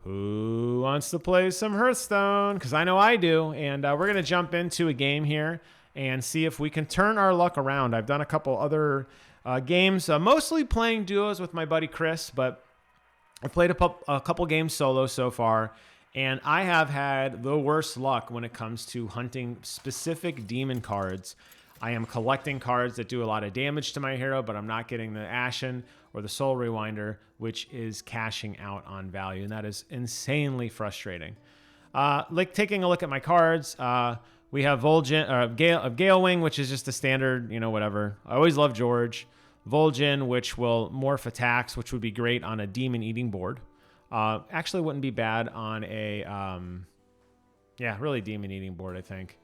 Who wants to play some Hearthstone? Because I know I do. And we're going to jump into a game here and see if we can turn our luck around. I've done a couple other games, mostly playing duos with my buddy Chris, but I played a couple games solo so far, and I have had the worst luck when it comes to hunting specific demon cards. I am collecting cards that do a lot of damage to my hero, but I'm not getting the Ashen or the Soul Rewinder, which is cashing out on value, and that is insanely frustrating. Like taking a look at my cards, we have Gale Wing, which is just a standard, whatever. I always love George. Vol'jin, which will morph attacks, which would be great on a demon eating board. Actually wouldn't be bad on a, really demon eating board, I think.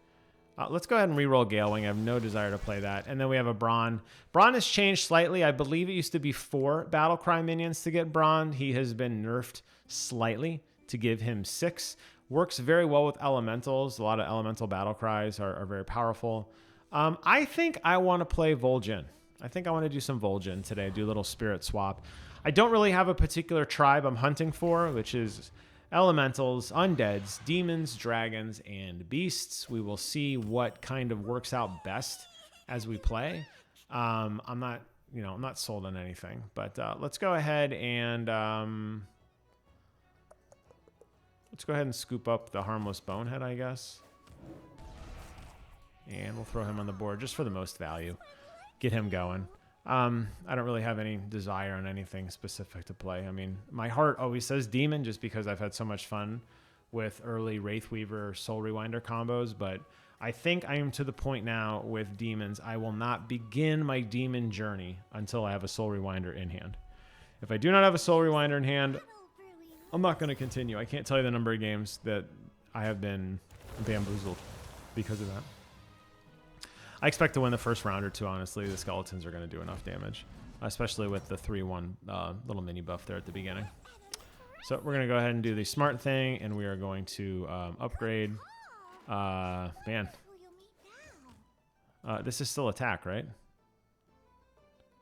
Let's go ahead and reroll Gale Wing. I have no desire to play that. And then we have a Brawn. Brawn has changed slightly. I believe it used to be 4 Battlecry minions to get Brawn. He has been nerfed slightly to give him 6. Works very well with elementals. A lot of elemental Battlecries are very powerful. I think I want to play Vol'jin. I think I want to do some Vol'jin today, do a little spirit swap. I don't really have a particular tribe I'm hunting for, which is elementals, undeads, demons, dragons, and beasts. We will see what kind of works out best as we play. I'm not sold on anything, but let's go ahead and scoop up the harmless bonehead, I guess. And we'll throw him on the board just for the most value. Get him going. I don't really have any desire on anything specific to play. I mean, my heart always says demon just because I've had so much fun with early Wraithweaver Soul Rewinder combos, but I think I am to the point now with demons. I will not begin my demon journey until I have a Soul Rewinder in hand. If I do not have a Soul Rewinder in hand, I'm not going to continue. I can't tell you the number of games that I have been bamboozled because of that. I expect to win the first round or two, honestly. The skeletons are going to do enough damage, especially with the 3-1 little mini buff there at the beginning. So we're going to go ahead and do the smart thing, and we are going to upgrade. This is still attack, right?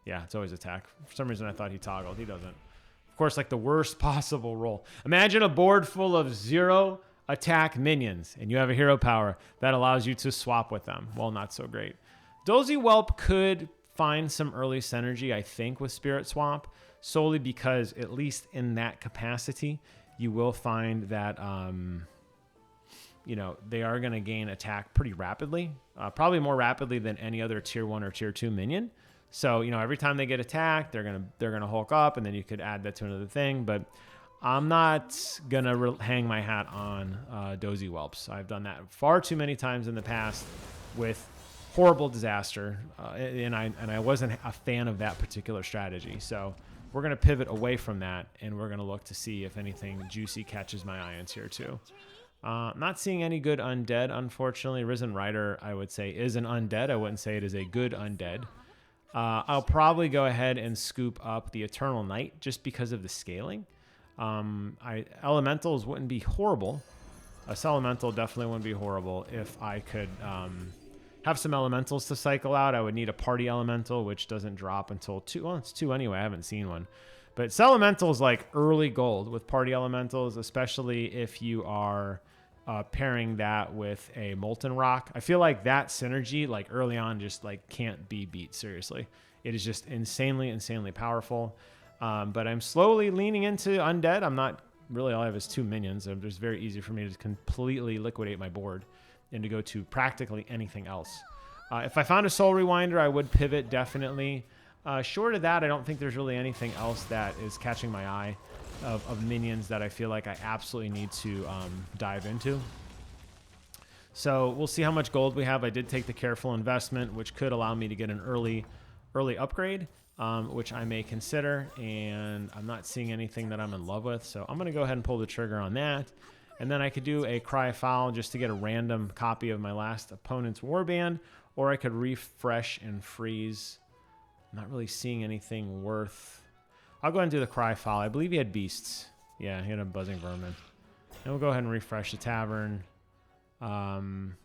Yeah, it's always attack. For some reason, I thought he toggled. He doesn't. Of course, like the worst possible roll. Imagine a board full of 0 attack minions, and you have a hero power that allows you to swap with them. Well, not so great. Dozy Whelp could find some early synergy, I think, with Spirit Swap, solely because, at least in that capacity, you will find that, they are going to gain attack pretty rapidly, probably more rapidly than any other tier 1 or tier 2 minion. So, every time they get attacked, they're gonna Hulk up, and then you could add that to another thing, but I'm not gonna hang my hat on Dozy Whelps. I've done that far too many times in the past with horrible disaster, and I wasn't a fan of that particular strategy. So we're gonna pivot away from that, and we're gonna look to see if anything juicy catches my eye in tier 2. Not seeing any good undead, unfortunately. Risen Rider, I would say, is an undead. I wouldn't say it is a good undead. I'll probably go ahead and scoop up the Eternal Knight just because of the scaling. Elementals wouldn't be horrible. A Elemental definitely wouldn't be horrible if I could have some elementals to cycle out. I would need a party elemental, which doesn't drop until 2. Well, it's 2 anyway. I haven't seen one. But elemental is like early gold with party elementals, especially if you are pairing that with a Molten Rock. I feel like that synergy, like early on, just like can't be beat. Seriously, it is just insanely powerful. But I'm slowly leaning into undead. I'm not really, all I have is 2 minions. It's just very easy for me to completely liquidate my board and to go to practically anything else. If I found a Soul Rewinder, I would pivot definitely. Short of that, I don't think there's really anything else that is catching my eye of minions that I feel like I absolutely need to dive into. So we'll see how much gold we have. I did take the careful investment, which could allow me to get an early upgrade, which I may consider, and I'm not seeing anything that I'm in love with, so I'm going to go ahead and pull the trigger on that. And then I could do a Cry Foul just to get a random copy of my last opponent's warband, or I could refresh and freeze. I'm not really seeing anything worth. I'll go ahead and do the Cry Foul. I believe he had beasts. Yeah, he had a Buzzing Vermin. And we'll go ahead and refresh the Tavern. Arm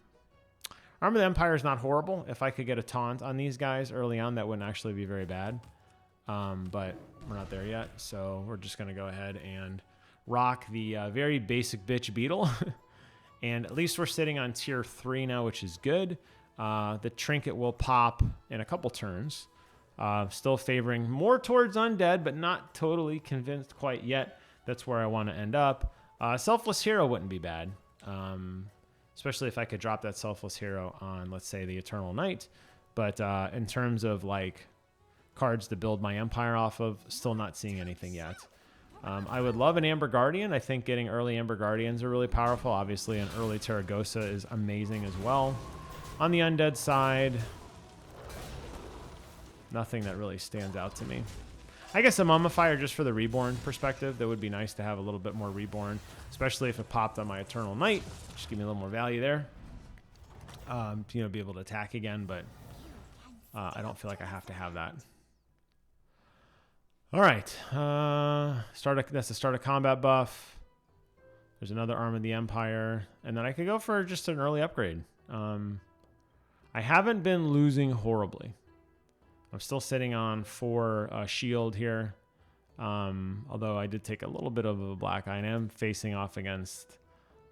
of the Empire is not horrible. If I could get a taunt on these guys early on, that wouldn't actually be very bad. But we're not there yet, so we're just going to go ahead and rock the very basic bitch beetle. And at least we're sitting on tier 3 now, which is good. The trinket will pop in a couple turns. Still favoring more towards undead, but not totally convinced quite yet. That's where I want to end up. Selfless Hero wouldn't be bad. Especially if I could drop that Selfless Hero on, let's say, the Eternal Knight. But in terms of like cards to build my Empire off of, still not seeing anything yet. I would love an Amber Guardian. I think getting early Amber Guardians are really powerful. Obviously, an early Terragosa is amazing as well. On the undead side, nothing that really stands out to me. I guess a Mummifier just for the Reborn perspective. That would be nice to have a little bit more Reborn, especially if it popped on my Eternal Knight. Just give me a little more value there. You know, be able to attack again, but I don't feel like I have to have that. All right, that's the start of combat buff. There's another Arm of the Empire, and then I could go for just an early upgrade. I haven't been losing horribly. I'm still sitting on 4 shield here, although I did take a little bit of a black eye. I am facing off against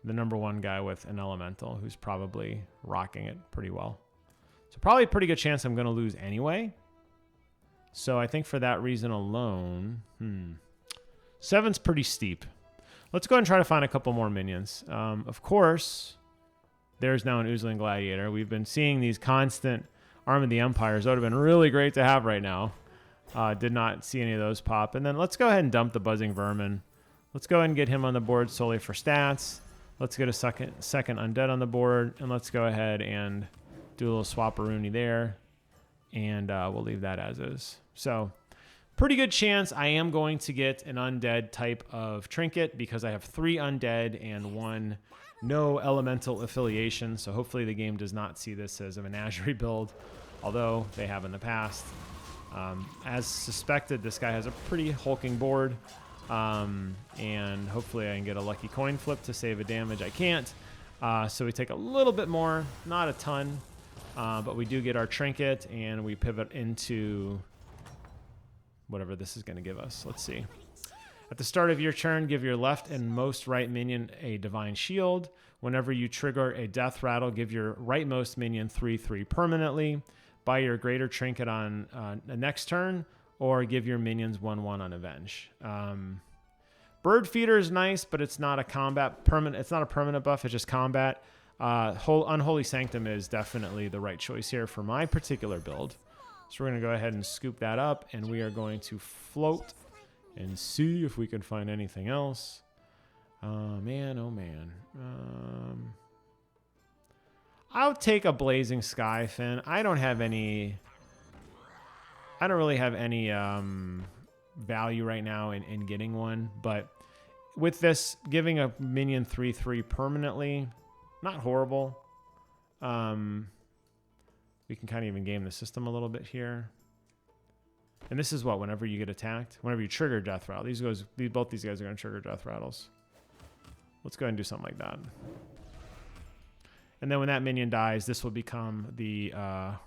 the #1 guy with an Elemental, who's probably rocking it pretty well. So probably a pretty good chance I'm going to lose anyway. So I think for that reason alone, 7's pretty steep. Let's go ahead and try to find a couple more minions. Of course, there's now an Oozling Gladiator. We've been seeing these constant Arm of the Empires. That would have been really great to have right now. Did not see any of those pop. And then let's go ahead and dump the Buzzing Vermin. Let's go ahead and get him on the board solely for stats. Let's get a second Undead on the board. And let's go ahead and do a little swap-a-rooney there. And we'll leave that as is. So pretty good chance I am going to get an undead type of trinket because I have 3 undead and 1 no elemental affiliation. So hopefully the game does not see this as a menagerie build, although they have in the past. As suspected, this guy has a pretty hulking board. And hopefully I can get a lucky coin flip to save a damage. I can't. So we take a little bit more, not a ton. But we do get our trinket, and we pivot into whatever this is going to give us. Let's see. At the start of your turn, give your left and most right minion a Divine Shield. Whenever you trigger a Death Rattle, give your rightmost minion 3/3 permanently. Buy your greater trinket on the next turn, or give your minions 1/1 on Avenge. Bird Feeder is nice, but it's not a combat permanent. It's not a permanent buff. It's just combat. Unholy Sanctum is definitely the right choice here for my particular build. So we're going to go ahead and scoop that up, and we are going to float and see if we can find anything else. Man, oh man. I'll take a Blazing Sky Fin. I don't really have any value right now in getting one, but with this, giving a minion 3/3 permanently, not horrible. We can kind of even game the system a little bit here. And this is what, whenever you get attacked, whenever you trigger Death Rattle. Both these guys are going to trigger Death Rattles. Let's go ahead and do something like that. And then when that minion dies, this will become the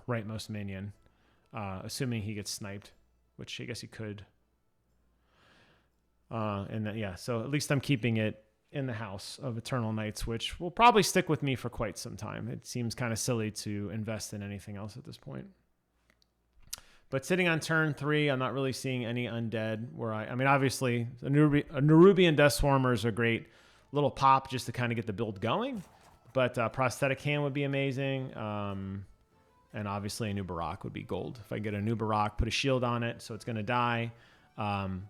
rightmost minion, assuming he gets sniped, which I guess he could. And then, yeah, so at least I'm keeping it in the house of Eternal Knights, which will probably stick with me for quite some time. It seems kind of silly to invest in anything else at this point. But sitting on turn 3, I'm not really seeing any undead. I mean, obviously, a Nerubian Death Swarmer is a great little pop just to kind of get the build going. But Prosthetic Hand would be amazing. And obviously, a new Barak would be gold. If I get a new Barak, put a shield on it, so it's going to die.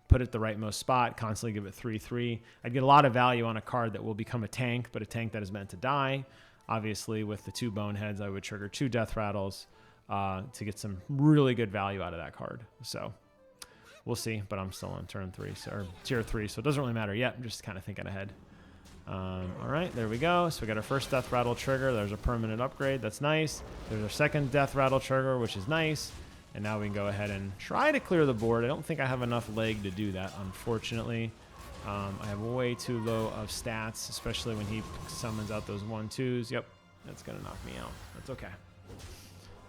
Put it the rightmost spot, constantly give it 3/3. I'd get a lot of value on a card that will become a tank, but a tank that is meant to die. Obviously, with the 2 boneheads, I would trigger 2 death rattles to get some really good value out of that card. So we'll see, but I'm still on turn 3, or tier 3, so it doesn't really matter yet. I'm just kind of thinking ahead. All right, there we go. So we got our first death rattle trigger. There's a permanent upgrade. That's nice. There's our second death rattle trigger, which is nice. And now we can go ahead and try to clear the board. I don't think I have enough leg to do that, unfortunately. I have way too low of stats, especially when he summons out those 1/2s. Yep, that's going to knock me out. That's okay.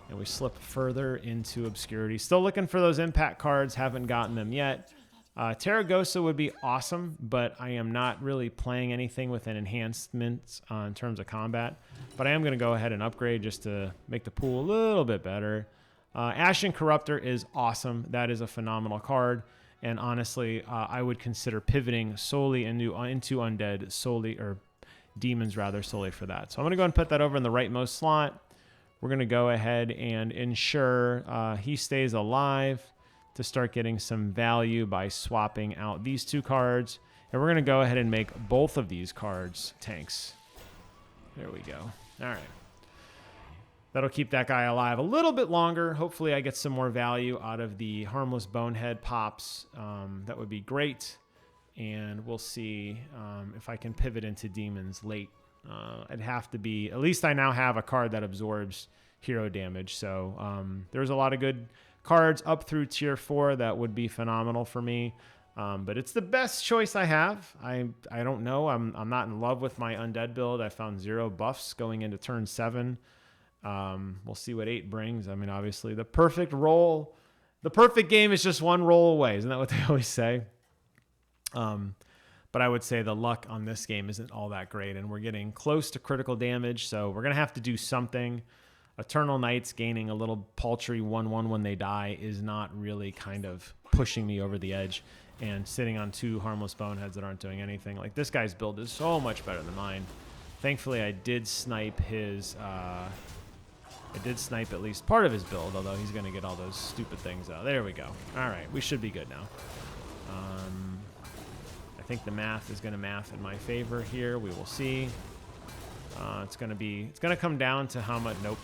And we slip further into obscurity. Still looking for those impact cards. Haven't gotten them yet. Terragosa would be awesome, but I am not really playing anything with an enhancement in terms of combat. But I am going to go ahead and upgrade just to make the pool a little bit better. Ashen Corruptor is awesome. That is a phenomenal card. And honestly, I would consider pivoting solely into Undead solely, or Demons rather, solely for that. So I'm going to go and put that over in the rightmost slot. We're going to go ahead and ensure he stays alive to start getting some value by swapping out these two cards. And we're going to go ahead and make both of these cards tanks. There we go. All right. That'll keep that guy alive a little bit longer. Hopefully I get some more value out of the harmless bonehead pops. That would be great. And we'll see if I can pivot into demons late. It'd have to be, at least I now have a card that absorbs hero damage. So there's a lot of good cards up through tier 4 that would be phenomenal for me. But it's the best choice I have. I don't know. I'm not in love with my undead build. I found 0 buffs going into turn 7. We'll see what 8 brings. I mean, obviously the perfect roll, the perfect game is just one roll away. Isn't that what they always say? But I would say the luck on this game isn't all that great, and we're getting close to critical damage. So we're going to have to do something. Eternal Knights gaining a little paltry 1/1 when they die is not really kind of pushing me over the edge, and sitting on 2 harmless boneheads that aren't doing anything. Like, this guy's build is so much better than mine. Thankfully, I did snipe his, I did snipe at least part of his build, although he's going to get all those stupid things out. There we go. All right, we should be good now. I think the math is going to math in my favor here. We will see. It's going to come down to how much, nope.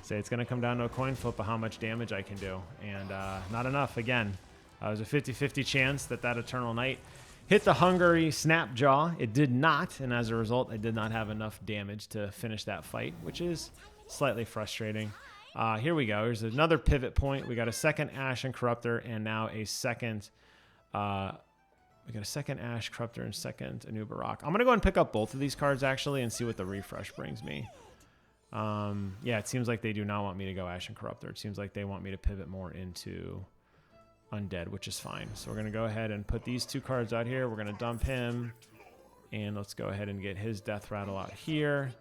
Say it's going to come down to a coin flip of how much damage I can do. And not enough, again. It was a 50-50 chance that Eternal Knight hit the Hungary snap jaw. It did not, and as a result, I did not have enough damage to finish that fight, which is slightly frustrating. Here we go. Here's another pivot point. We got a second Ashen Corruptor, and now a second... we got a second Ash Corruptor and second Anubarak. I'm going to go and pick up both of these cards, actually, and see what the refresh brings me. Yeah, it seems like they do not want me to go Ashen Corruptor. It seems like they want me to pivot more into Undead, which is fine. So we're going to go ahead and put these 2 cards out here. We're going to dump him. And let's go ahead and get his Death Rattle out here.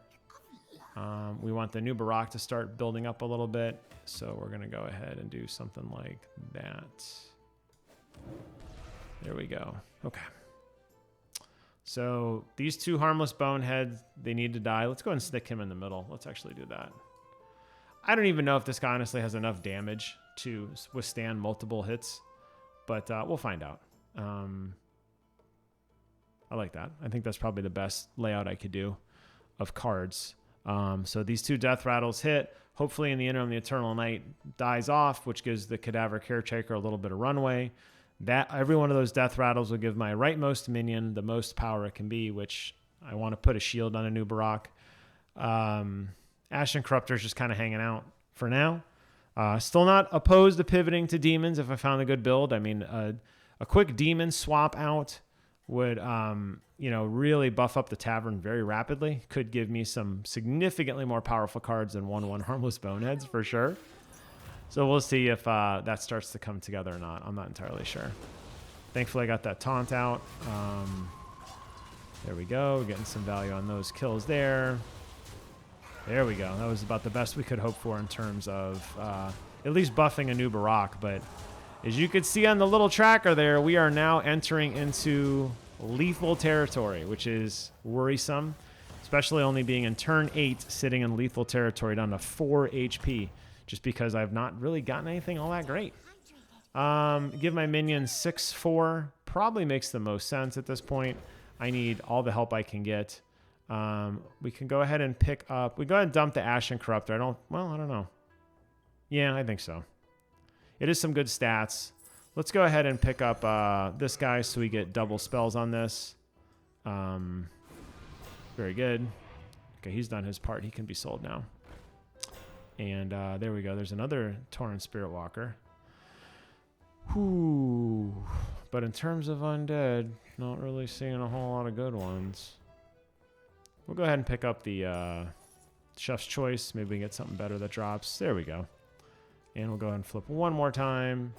We want the Anubarak to start building up a little bit. So we're going to go ahead and do something like that. There we go. Okay. So these 2 harmless boneheads, they need to die. Let's go and stick him in the middle. Let's actually do that. I don't even know if this guy honestly has enough damage to withstand multiple hits, but we'll find out. I like that. I think that's probably the best layout I could do of cards. So these 2 Death Rattles hit. Hopefully in the interim, the Eternal Knight dies off, which gives the Cadaver Caretaker a little bit of runway. That every one of those Death Rattles will give my rightmost minion the most power it can be, which I want to put a shield on Anubarak. Ashen Corruptor is just kind of hanging out for now. Still not opposed to pivoting to demons if I found a good build. I mean, a quick demon swap out would, really buff up the tavern very rapidly. Could give me some significantly more powerful cards than 1/1 Harmless Boneheads for sure. So we'll see if that starts to come together or not. I'm not entirely sure. Thankfully, I got that taunt out. There we go. We're getting some value on those kills there. There we go. That was about the best we could hope for in terms of at least buffing Anubarak. But as you could see on the little tracker there, we are now entering into lethal territory, which is worrisome, especially only being in turn 8, sitting in lethal territory down to 4 HP. Just because I've not really gotten anything all that great. Give my minions 6/4. Probably makes the most sense at this point. I need all the help I can get. We can go ahead and pick up... We go ahead and dump the Ashen Corruptor. I don't know. Yeah, I think so. It is some good stats. Let's go ahead and pick up this guy so we get double spells on this. Very good. Okay, he's done his part. He can be sold now. And there we go. There's another Tauren Spirit Walker. Whew. But in terms of undead, not really seeing a whole lot of good ones. We'll go ahead and pick up the Chef's Choice. Maybe we can get something better that drops. There we go. And we'll go ahead and flip one more time.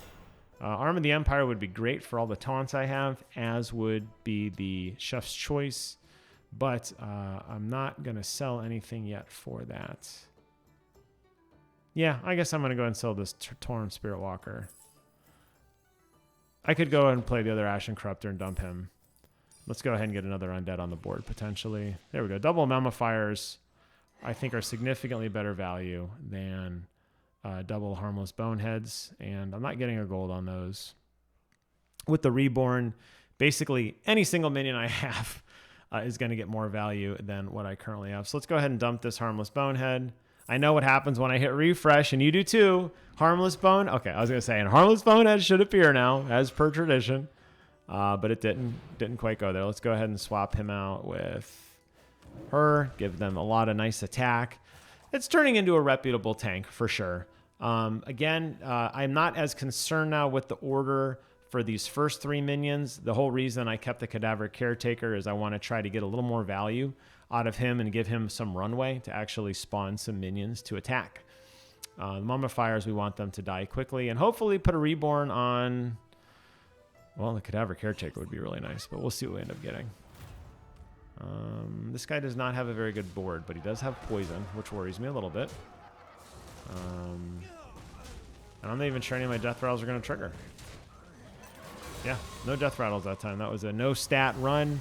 Arm of the Empire would be great for all the taunts I have, as would be the Chef's Choice. But I'm not going to sell anything yet for that. Yeah, I guess I'm going to go ahead and sell this Torn Spirit Walker. I could go ahead and play the other Ashen Corruptor and dump him. Let's go ahead and get another Undead on the board, potentially. There we go. Double Mummifiers, I think, are significantly better value than double Harmless Boneheads, and I'm not getting a gold on those. With the Reborn, basically any single minion I have is going to get more value than what I currently have. So let's go ahead and dump this Harmless Bonehead. I know what happens when I hit refresh, and you do too. Harmless Bone. Okay, I was going to say, and Harmless Bonehead should appear now, as per tradition. But it didn't quite go there. Let's go ahead and swap him out with her. Give them a lot of nice attack. It's turning into a reputable tank for sure. Again, I'm not as concerned now with the order for these first 3 minions. The whole reason I kept the Cadaver Caretaker is I want to try to get a little more value out of him and give him some runway to actually spawn some minions to attack. The Mummifiers, we want them to die quickly and hopefully put a Reborn on. Well, the Cadaver Caretaker would be really nice, but we'll see what we end up getting. This guy does not have a very good board, but he does have poison, which worries me a little bit. I'm not even sure any of my death rattles are going to trigger. Yeah, no death rattles that time. That was a no stat run.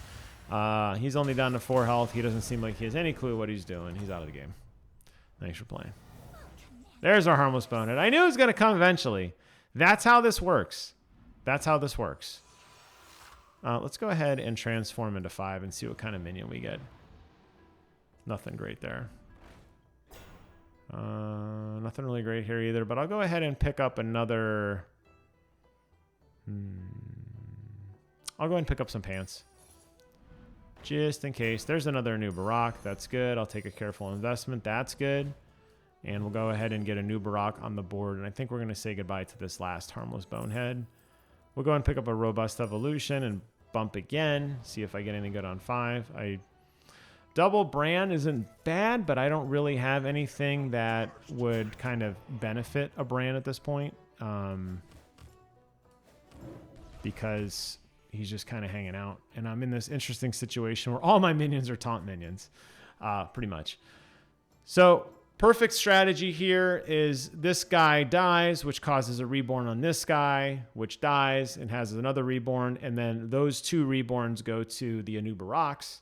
He's only down to 4 health. He doesn't seem like he has any clue what he's doing. He's out of the game. Thanks for playing. There's our Harmless Bonehead. I knew it was going to come eventually. That's how this works. That's how this works. Let's go ahead and transform into 5 and see what kind of minion we get. Nothing great there. Nothing really great here either, but I'll go ahead and pick up another... I'll go ahead and pick up some pants. Just in case. There's another new Barak. That's good. I'll take a careful investment. That's good. And we'll go ahead and get a new Barak on the board. And I think we're going to say goodbye to this last Harmless Bonehead. We'll go and pick up a Robust Evolution and bump again. See if I get anything good on 5. Double Brand isn't bad, but I don't really have anything that would kind of benefit a Brand at this point. Because he's just kind of hanging out. And I'm in this interesting situation where all my minions are taunt minions. Pretty much. So... perfect strategy here is this guy dies, which causes a Reborn on this guy, which dies and has another Reborn. And then those 2 Reborns go to the Anu Baraks.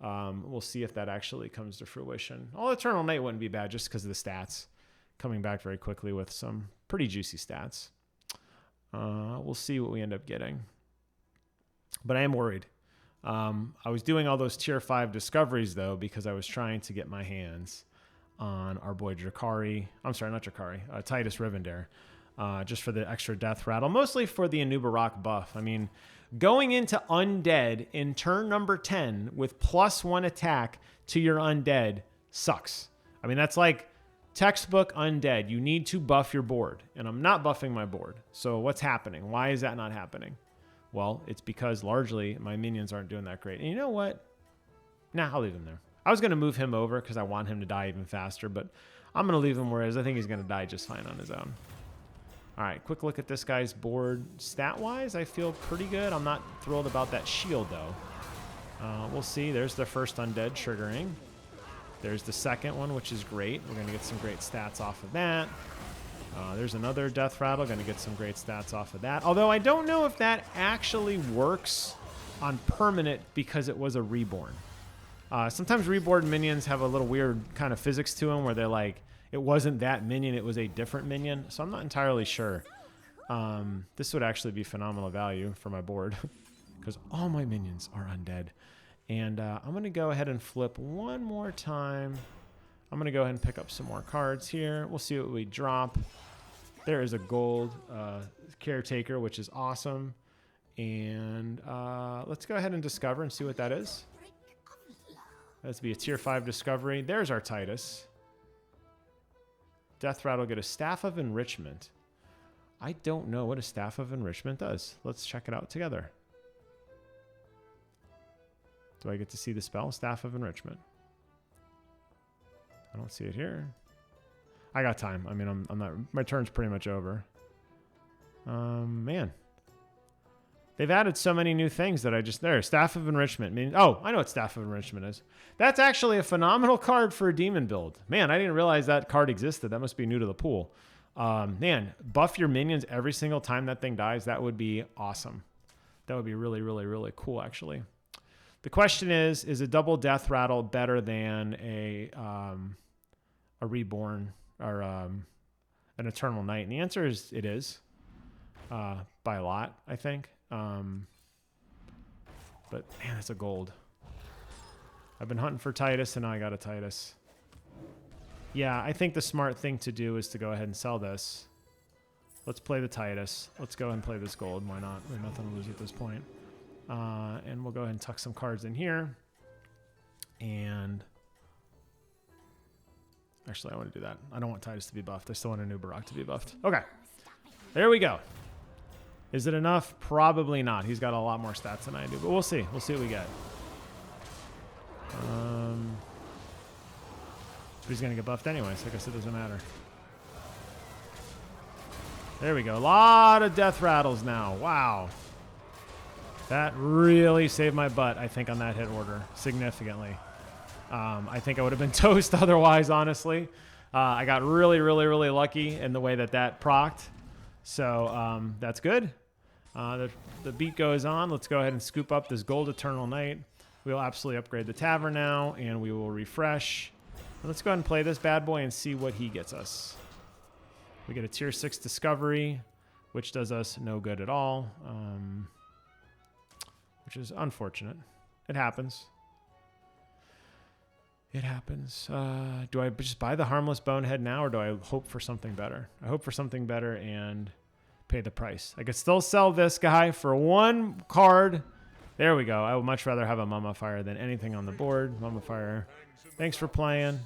We'll see if that actually comes to fruition. All Eternal Night wouldn't be bad just because of the stats. Coming back very quickly with some pretty juicy stats. We'll see what we end up getting. But I am worried. I was doing all those tier 5 discoveries, though, because I was trying to get my hands on our boy Drakari. I'm sorry, not Drakari. Titus Rivendare. Just for the extra death rattle. Mostly for the Anu Barak buff. I mean, going into Undead in turn number 10 with +1 attack to your Undead sucks. I mean, that's like textbook Undead. You need to buff your board. And I'm not buffing my board. So what's happening? Why is that not happening? Well, it's because largely my minions aren't doing that great. And you know what? Nah, I'll leave him there. I was going to move him over because I want him to die even faster, but I'm going to leave him where he is. I think he's going to die just fine on his own. All right, quick look at this guy's board. Stat-wise, I feel pretty good. I'm not thrilled about that shield, though. We'll see. There's the first Undead triggering. There's the second one, which is great. We're going to get some great stats off of that. There's another Death Rattle. Going to get some great stats off of that. Although I don't know if that actually works on permanent because it was a Reborn. Sometimes Reborn minions have a little weird kind of physics to them where they're like, it wasn't that minion, it was a different minion. So I'm not entirely sure. This would actually be phenomenal value for my board because all my minions are undead. And I'm going to go ahead and flip one more time. I'm going to go ahead and pick up some more cards here. We'll see what we drop. There is a gold caretaker, which is awesome. And let's go ahead and discover and see what that is. That's be a tier 5 discovery. There's our Titus. Death Rattle get a Staff of Enrichment. I don't know what a Staff of Enrichment does. Let's check it out together. Do I get to see the spell? Staff of Enrichment. I don't see it here. I got time. I mean, I'm not. My turn's pretty much over. Man. They've added so many new things that I just... There, Staff of Enrichment. Oh, I know what Staff of Enrichment is. That's actually a phenomenal card for a demon build. Man, I didn't realize that card existed. That must be new to the pool. Man, buff your minions every single time that thing dies. That would be awesome. That would be really, really, really cool, actually. The question is a double death rattle better than a reborn or an eternal night? And the answer is it is, by a lot, I think. But man, that's a gold. I've been hunting for Titus and now I got a Titus. Yeah, I think the smart thing to do is to go ahead and sell this. Let's play the Titus. Let's go ahead and play this gold. Why not? We have nothing to lose at this point. And we'll go ahead and tuck some cards in here. And actually, I want to do that. I don't want Titus to be buffed. I still want a new Barak to be buffed. Okay. There we go. Is it enough? Probably not. He's got a lot more stats than I do, but we'll see. We'll see what we get. But he's going to get buffed anyway, so I guess it doesn't matter. There we go. A lot of death rattles now. Wow. That really saved my butt, I think, on that hit order significantly. I think I would have been toast otherwise, honestly. I got really, really, really lucky in the way that that procced. So that's good. The beat goes on. Let's go ahead and scoop up this Gold Eternal Night. We'll absolutely upgrade the Tavern now, and we will refresh. Let's go ahead and play this bad boy and see what he gets us. We get a Tier 6 Discovery, which does us no good at all, which is unfortunate. It happens. It happens. Do I just buy the Harmless Bonehead now, or do I hope for something better? I hope for something better and pay the price. I could still sell this guy for one card. There we go. I would much rather have a Mummifier than anything on the board. Mummifier. Thanks for playing.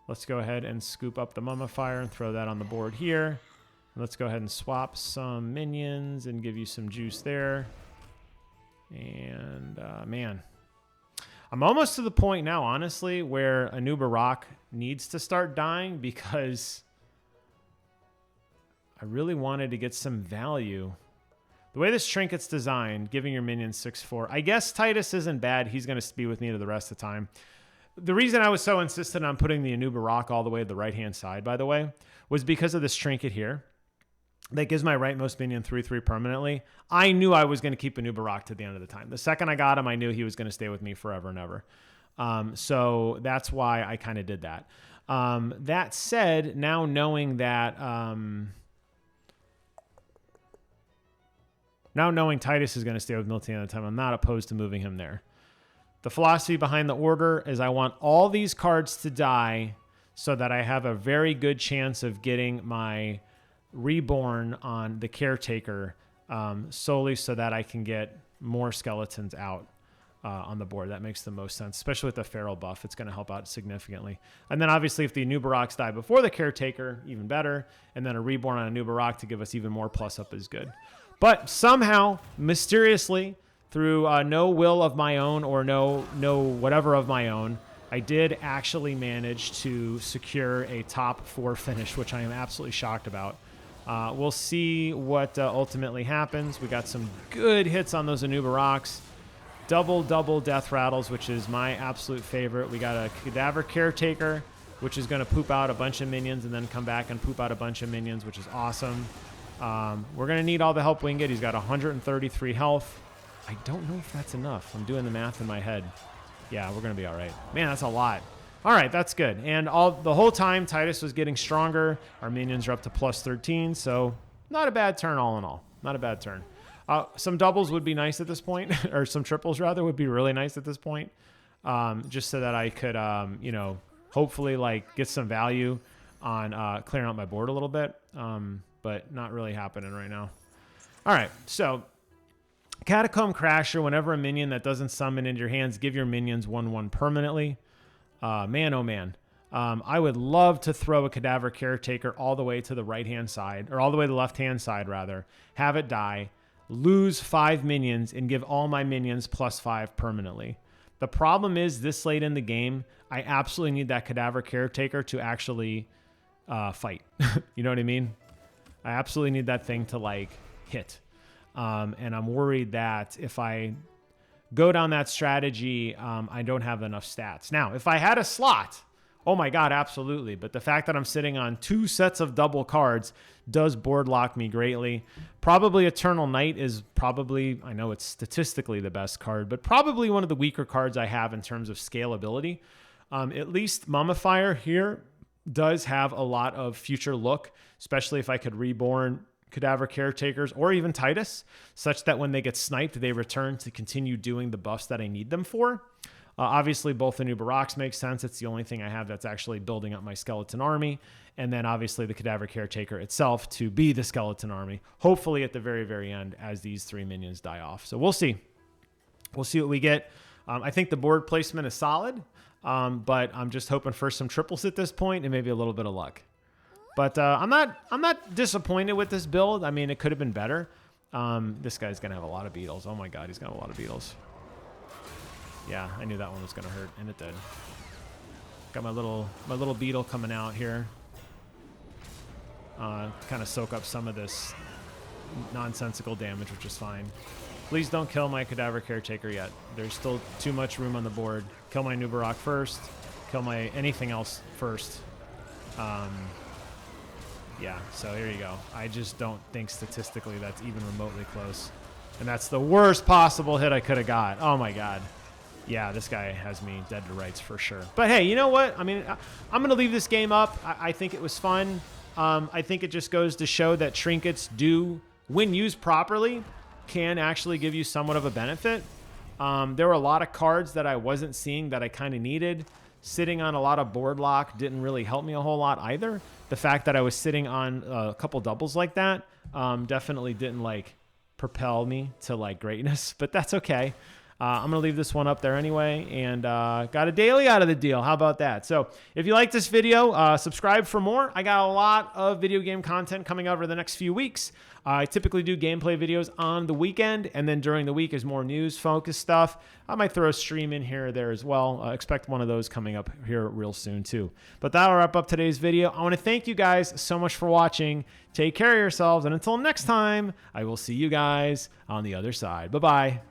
Let's go ahead and scoop up the Mummifier and throw that on the board here. Let's go ahead and swap some minions and give you some juice there. And, man. I'm almost to the point now, honestly, where a new Barak needs to start dying because I really wanted to get some value. The way this trinket's designed, giving your minions 6/4, I guess Titus isn't bad. He's going to be with me to the rest of the time. The reason I was so insistent on putting the Anu Barak all the way to the right-hand side, by the way, was because of this trinket here that gives my rightmost minion 3/3 permanently. I knew I was going to keep Anu Barak to the end of the time. The second I got him, I knew he was going to stay with me forever and ever. So that's why I kind of did that. That said, now knowing that... Now knowing Titus is going to stay with Milty at the time, I'm not opposed to moving him there. The philosophy behind the order is I want all these cards to die so that I have a very good chance of getting my Reborn on the Caretaker solely so that I can get more skeletons out on the board. That makes the most sense, especially with the Feral buff. It's going to help out significantly. And then obviously if the Anu Baraks die before the Caretaker, even better. And then a Reborn on a Anu Barak to give us even more plus up is good. But somehow, mysteriously, through no will of my own or no whatever of my own, I did actually manage to secure a top 4 finish, which I am absolutely shocked about. We'll see what ultimately happens. We got some good hits on those Anu Baraks. Double death rattles, which is my absolute favorite. We got a Cadaver Caretaker, which is going to poop out a bunch of minions and then come back and poop out a bunch of minions, which is awesome. We're going to need all the help we can get. He's got 133 health. I don't know if that's enough. I'm doing the math in my head. Yeah, we're going to be all right. Man, that's a lot. All right, that's good. And the whole time, Titus was getting stronger. Our minions are up to plus 13, so not a bad turn all in all. Not a bad turn. Some doubles would be nice at this point, or some triples, rather, would be really nice at this point, just so that I could, hopefully like get some value on clearing out my board a little bit. But not really happening right now. All right, so Catacomb Crasher, whenever a minion that doesn't summon into your hands, give your minions 1/1 permanently. Man, oh man. I would love to throw a Cadaver Caretaker all the way to the right-hand side, or all the way to the left-hand side, rather. Have it die, lose 5 minions, and give all my minions +5 permanently. The problem is, this late in the game, I absolutely need that Cadaver Caretaker to actually fight. You know what I mean? I absolutely need that thing to like hit. And I'm worried that if I go down that strategy, I don't have enough stats. Now, if I had a slot, oh my God, absolutely. But the fact that I'm sitting on 2 sets of double cards does board lock me greatly. Probably Eternal Night is probably, I know it's statistically the best card, but probably one of the weaker cards I have in terms of scalability. At least Mummifier here does have a lot of future look, especially if I could reborn Cadaver Caretakers or even Titus, such that when they get sniped, they return to continue doing the buffs that I need them for. Obviously, both the new Barracks make sense. It's the only thing I have that's actually building up my skeleton army. And then obviously the Cadaver Caretaker itself to be the skeleton army, hopefully at the very, very end as these 3 minions die off. So we'll see. We'll see what we get. I think the board placement is solid, but I'm just hoping for some triples at this point and maybe a little bit of luck. But I'm not disappointed with this build. I mean, it could have been better. This guy's going to have a lot of beetles. Oh my God, he's got a lot of beetles. Yeah, I knew that one was going to hurt, and it did. Got my little beetle coming out here. Kind of soak up some of this nonsensical damage, which is fine. Please don't kill my Cadaver Caretaker yet. There's still too much room on the board. Kill my new Barak first. Kill my anything else first. Yeah, so here you go. I just don't think statistically that's even remotely close. And that's the worst possible hit I could have got. Oh my God. Yeah, this guy has me dead to rights for sure. But hey, you know what? I mean, I'm going to leave this game up. I think it was fun. I think it just goes to show that trinkets do, when used properly, can actually give you somewhat of a benefit. There were a lot of cards that I wasn't seeing that I kind of needed. Sitting on a lot of board lock didn't really help me a whole lot either. The fact that I was sitting on a couple doubles like that definitely didn't like propel me to like greatness, but that's okay. I'm going to leave this one up there anyway, and got a daily out of the deal. How about that? So if you like this video, subscribe for more. I got a lot of video game content coming over the next few weeks. I typically do gameplay videos on the weekend, and then during the week is more news-focused stuff. I might throw a stream in here or there as well. Expect one of those coming up here real soon too. But that'll wrap up today's video. I want to thank you guys so much for watching. Take care of yourselves, and until next time, I will see you guys on the other side. Bye-bye.